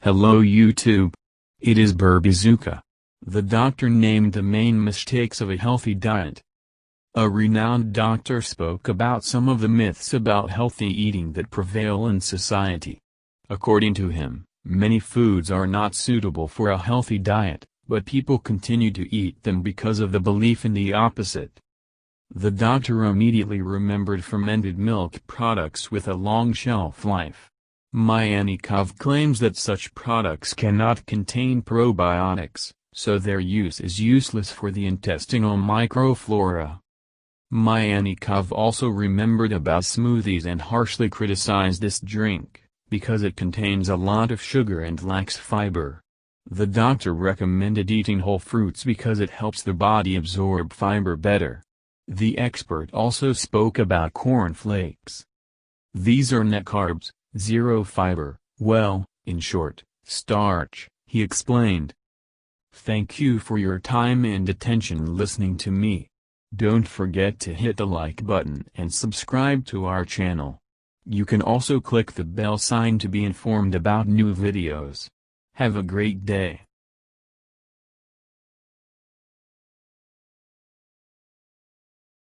Hello YouTube. It is Burbizuka. The doctor named the main mistakes of a healthy diet. A renowned doctor spoke about some of the myths about healthy eating that prevail in society. According to him, many foods are not suitable for a healthy diet, but people continue to eat them because of the belief in the opposite. The doctor immediately remembered fermented milk products with a long shelf life. Myanikov claims that such products cannot contain probiotics, so their use is useless for the intestinal microflora. Myanikov also remembered about smoothies and harshly criticized this drink, because it contains a lot of sugar and lacks fiber. The doctor recommended eating whole fruits because it helps the body absorb fiber better. The expert also spoke about corn flakes. These are net carbs, zero fiber, well, in short, starch, he explained. Thank you for your time and attention listening to me. Don't forget to hit the like button and subscribe to our channel. You can also click the bell sign to be informed about new videos. Have a great day.